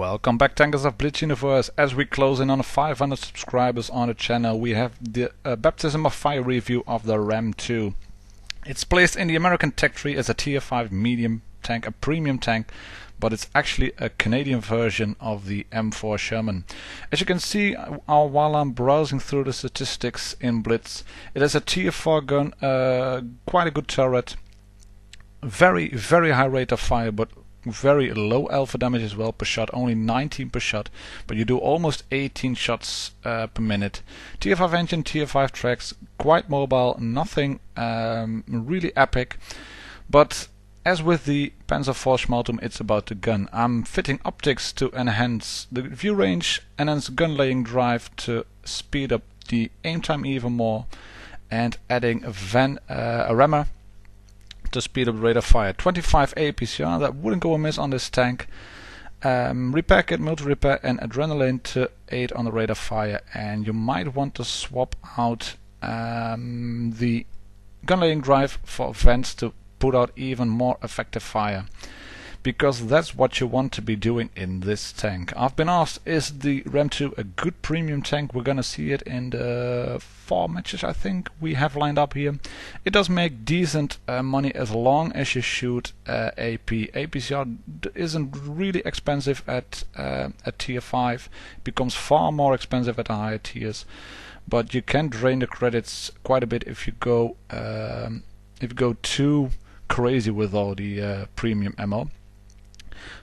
Welcome back, Tankers of Blitz Universe. As we close in on 500 subscribers on the channel, we have the Baptism of Fire review of the Ram 2. It's placed in the American tech tree as a tier 5 medium tank, a premium tank, but it's actually a Canadian version of the M4 Sherman. As you can see while I'm browsing through the statistics in Blitz, it has a tier 4 gun, quite a good turret, very high rate of fire, but very low alpha damage as well per shot, only 19 per shot, but you do almost 18 shots per minute. Tier 5 engine, tier 5 tracks, quite mobile, nothing really epic, but as with the Panzer IV Schmaltum, it's about the gun. I'm fitting optics to enhance the view range, enhance gun laying drive to speed up the aim time even more, and adding a rammer to speed up the rate of fire. 25 APCR, that wouldn't go amiss on this tank. Repair kit, multi-repair and adrenaline to aid on the rate of fire, and you might want to swap out the gun laying drive for vents to put out even more effective fire, because that's what you want to be doing in this tank. I've been asked, is the Ram 2 a good premium tank? We're gonna see it in the 4 matches I think we have lined up here. It does make decent money as long as you shoot AP. APCR isn't really expensive at tier 5, it becomes far more expensive at the higher tiers, but you can drain the credits quite a bit if you go too crazy with all the premium ammo.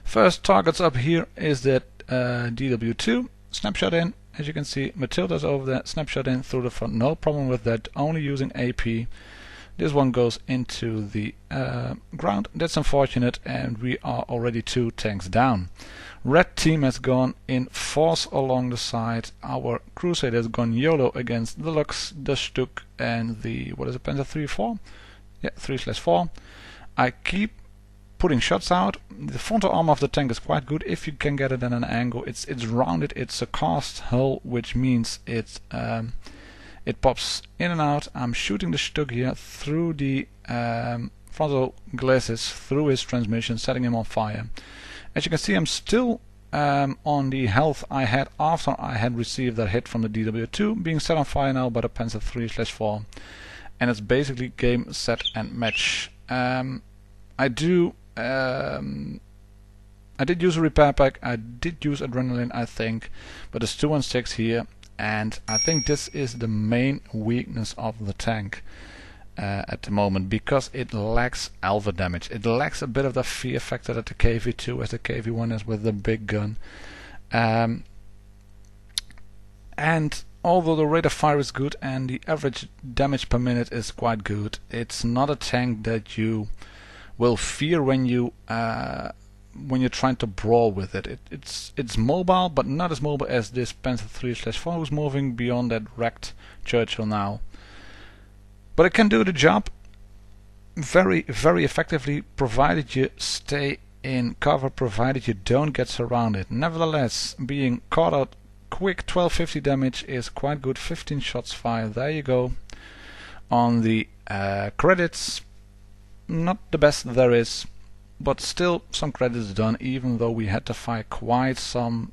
First targets up here is that DW2, snapshot in, as you can see Matilda's over there, snapshot in through the front, no problem with that, only using AP. This one goes into the ground, that's unfortunate, and we are already 2 tanks down. Red team has gone in force along the side, our Crusader has gone YOLO against the Lux, the Stuk and the, what is it, Panzer 3-4? Yeah, 3/4. I keep putting shots out. The frontal armor of the tank is quite good if you can get it at an angle. It's rounded, it's a cast hull, which means it pops in and out. I'm shooting the Stuk here through the frontal glasses, through his transmission, setting him on fire. As you can see, I'm still on the health I had after I had received that hit from the DW2, being set on fire now by the Panzer 3/4. And it's basically game, set and match. I did use a repair pack, I did use adrenaline I think, but it's 216 here, and I think this is the main weakness of the tank at the moment, because it lacks alpha damage. It lacks a bit of the fear factor that the KV2 as the KV1 is with the big gun. And although the rate of fire is good and the average damage per minute is quite good, it's not a tank that you will fear when you're trying to brawl with it. It's mobile, but not as mobile as this Panzer 3/4, who's moving beyond that wrecked Churchill now. But it can do the job very effectively, provided you stay in cover, provided you don't get surrounded. Nevertheless, being caught out quick, 1250 damage is quite good. 15 shots fired, there you go. On the credits, not the best there is, but still some credits done, even though we had to fire quite some,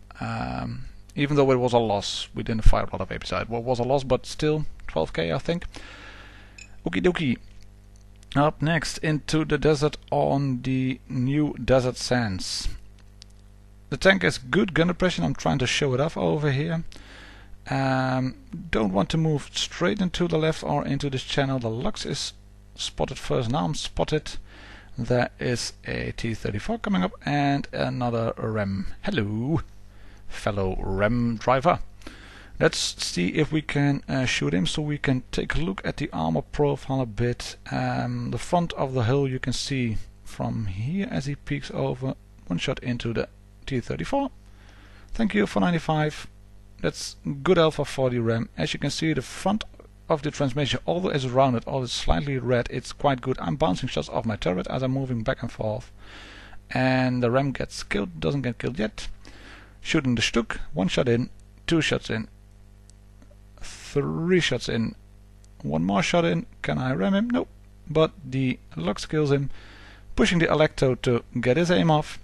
even though it was a loss. We didn't fire a lot of APCR, it was a loss, but still 12k I think. Okie dokie. Up next, into the desert on the new Desert Sands. The tank has good gun depression, I'm trying to show it off over here. Don't want to move straight into the left or into this channel. The Lux is spotted first, now I'm spotted. There is a T-34 coming up and another Ram. Hello, fellow Ram driver. Let's see if we can shoot him, so we can take a look at the armor profile a bit. The front of the hull you can see from here as he peeks over. One shot into the T-34. Thank you for 95. That's good alpha for the Ram. As you can see, the front of the transmission, although it's rounded, although it's slightly red, it's quite good. I'm bouncing shots off my turret as I'm moving back and forth. And the Ram gets killed, doesn't get killed yet. Shooting the Stuk, 1 shot in, 2 shots in, 3 shots in, 1 more shot in. Can I ram him? Nope. But the Lux kills him. Pushing the Electo to get his aim off.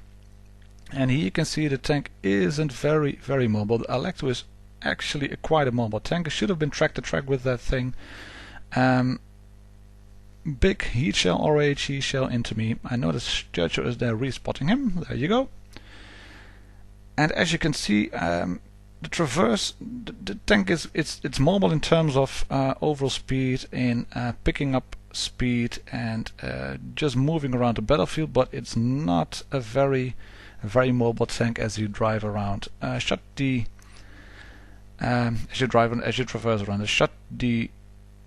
And here you can see the tank isn't very mobile. The Alecto is actually quite a mobile tank. It should have been track to track with that thing. Big heat shell or a heat shell into me. I notice Churchill is there respotting him. There you go. And as you can see, the traverse, the tank is it's mobile in terms of overall speed, in picking up speed and just moving around the battlefield, but it's not a very mobile tank as you drive around. As you traverse around, shut the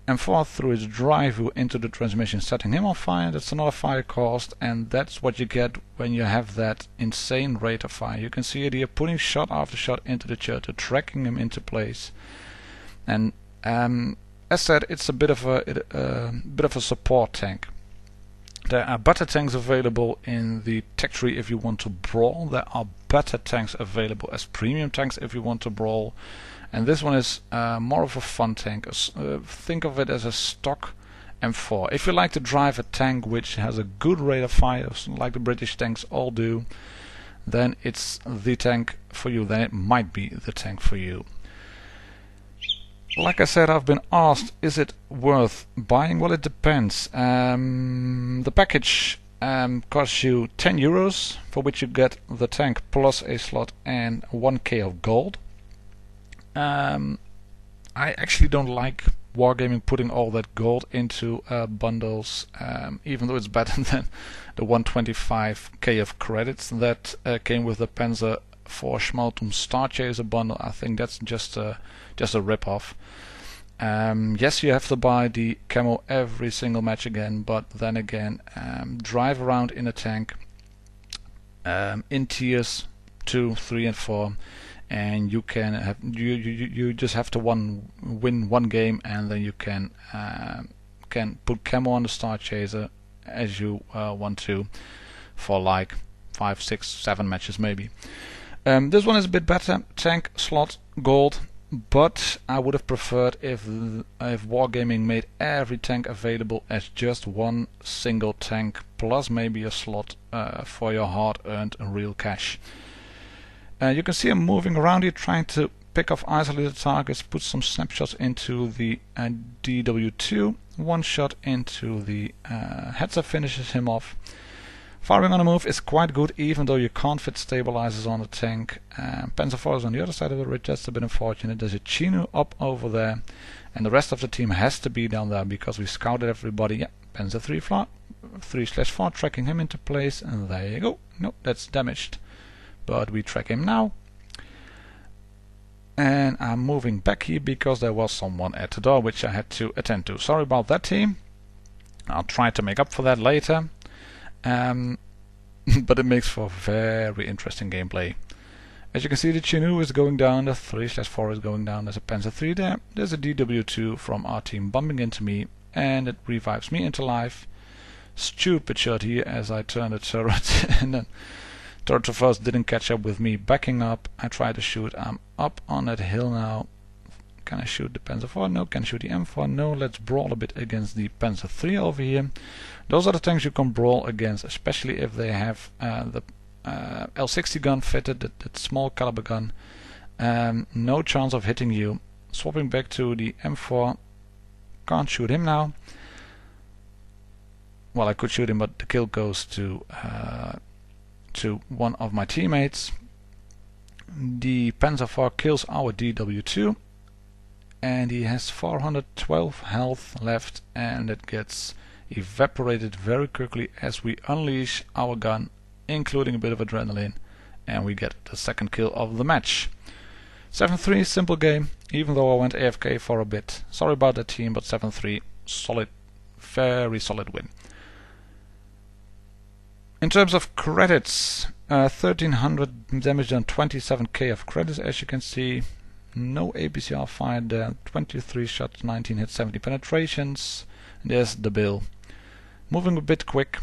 M4 through its drive wheel into the transmission, setting him on fire. That's another fire cost, and that's what you get when you have that insane rate of fire. You can see it here, putting shot after shot into the Churchill, tracking him into place. And as said, it's a bit of a support tank. There are better tanks available in the tech tree if you want to brawl. There are better tanks available as premium tanks if you want to brawl. And this one is more of a fun tank. Think of it as a stock M4. If you like to drive a tank which has a good rate of fire, like the British tanks all do, then it's the tank for you. Then it might be the tank for you. Like I said, I've been asked, is it worth buying? Well, it depends. The package costs you €10, for which you get the tank plus a slot and 1k of gold. I actually don't like Wargaming putting all that gold into bundles, even though it's better than the 125k of credits that came with the Panzer IV Schmaltum Star Chaser bundle. I think that's just a rip-off. Yes, you have to buy the camo every single match again, but then again, drive around in a tank in tiers 2, 3 and 4, and you can have you just have to win one game, and then you can put camo on the Star Chaser as you want to for like 5, 6, 7 matches maybe. This one is a bit better, tank, slot, gold, but I would have preferred if Wargaming made every tank available as just one single tank plus maybe a slot for your hard-earned real cash. You can see I'm moving around here trying to pick off isolated targets, put some snapshots into the DW2, one shot into the heads-up finishes him off. Firing on the move is quite good, even though you can't fit stabilizers on the tank. Panzer IV is on the other side of the ridge. That's a bit unfortunate. There's a Chinu up over there, and the rest of the team has to be down there because we scouted everybody. Yeah, Panzer 3/4 tracking him into place, and there you go. Nope, that's damaged, but we track him now. And I'm moving back here because there was someone at the door which I had to attend to. Sorry about that, team. I'll try to make up for that later. But it makes for very interesting gameplay. As you can see, the Chinook is going down, the 3/4 is going down, there's a Panzer 3 there, there's a DW2 from our team bumping into me, and it revives me into life. Stupid shot here as I turn the turret, and then turret first didn't catch up with me, backing up. I try to shoot, I'm up on that hill now. Can I shoot the Panzer IV? No. Can I shoot the M4? No. Let's brawl a bit against the Panzer III over here. Those are the tanks you can brawl against, especially if they have the L60 gun fitted, that small caliber gun. No chance of hitting you. Swapping back to the M4. Can't shoot him now. Well, I could shoot him, but the kill goes to one of my teammates. The Panzer IV kills our DW2. And he has 412 health left, and it gets evaporated very quickly as we unleash our gun, including a bit of adrenaline, and we get the second kill of the match. 7-3, simple game, even though I went AFK for a bit. Sorry about that, team, but 7-3, solid, very solid win. In terms of credits, 1300 damage done, 27k of credits, as you can see. No APCR fired there, 23 shots, 19 hits, 70 penetrations. There's the bill. Moving a bit quick,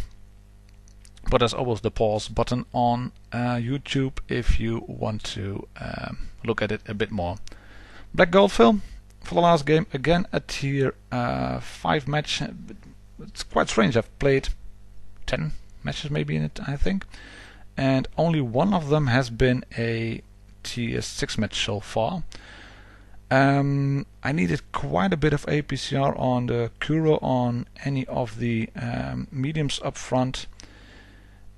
but there's always the pause button on YouTube if you want to look at it a bit more. Black Gold film for the last game, again a tier 5 match. It's quite strange, I've played 10 matches maybe in it, I think. and only one of them has been a TS6 match so far. I needed quite a bit of APCR on the Kuro on any of the mediums up front.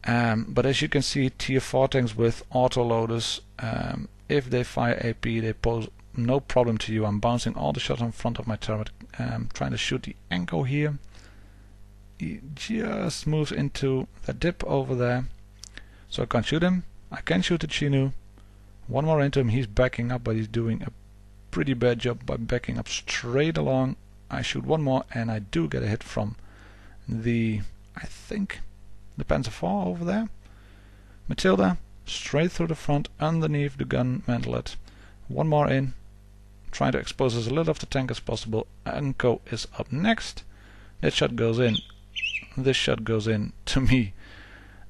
But as you can see, tier 4 tanks with autoloaders, if they fire AP, they pose no problem to you. I'm bouncing all the shots in front of my turret, trying to shoot the Anko here. He just moves into the dip over there, so I can't shoot him. I can shoot the Chinu. One more into him, he's backing up, but he's doing a pretty bad job by backing up straight along. I shoot one more and I do get a hit from the, I think, the Panzer IV over there. Matilda, straight through the front, underneath the gun mantlet. One more in, trying to expose as little of the tank as possible. Anko is up next. That shot goes in. This shot goes in to me.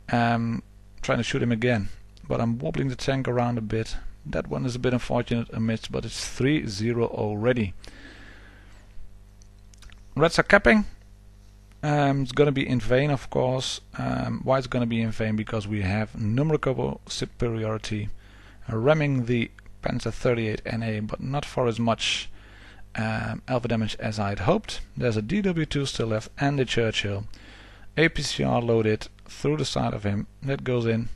Trying to shoot him again, but I'm wobbling the tank around a bit. That one is a bit unfortunate, a miss, but it's 3-0 already. Reds are capping. It's going to be in vain, of course. Why it's going to be in vain? Because we have numerical superiority, ramming the Panzer 38 NA, but not for as much alpha damage as I had hoped. There's a DW2 still left and the Churchill. APCR loaded through the side of him. That goes in.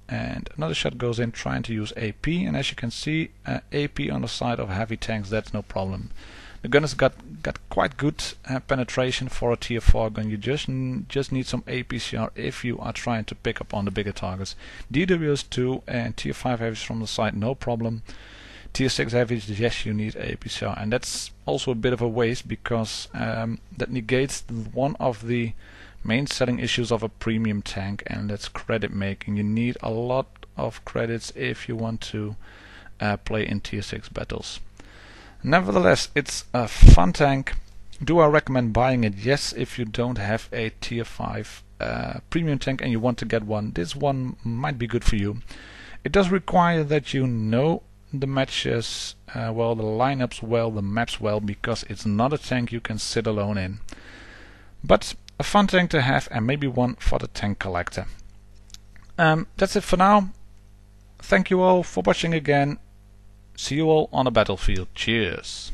And another shot goes in trying to use AP, and as you can see, AP on the side of heavy tanks, that's no problem. The gun has got quite good penetration for a tier 4 gun. You just need some APCR if you are trying to pick up on the bigger targets. DWS 2 and tier 5 heavies from the side, no problem. Tier 6 heavies, yes, you need APCR, and that's also a bit of a waste because that negates one of the main selling issues of a premium tank, and that's credit making. You need a lot of credits if you want to play in tier 6 battles. Nevertheless, it's a fun tank. Do I recommend buying it? Yes, if you don't have a tier 5 premium tank and you want to get one, this one might be good for you. It does require that you know the matches well, the lineups well, the maps well, because it's not a tank you can sit alone in. But a fun tank to have, and maybe one for the tank collector. That's it for now. Thank you all for watching again. See you all on the battlefield. Cheers.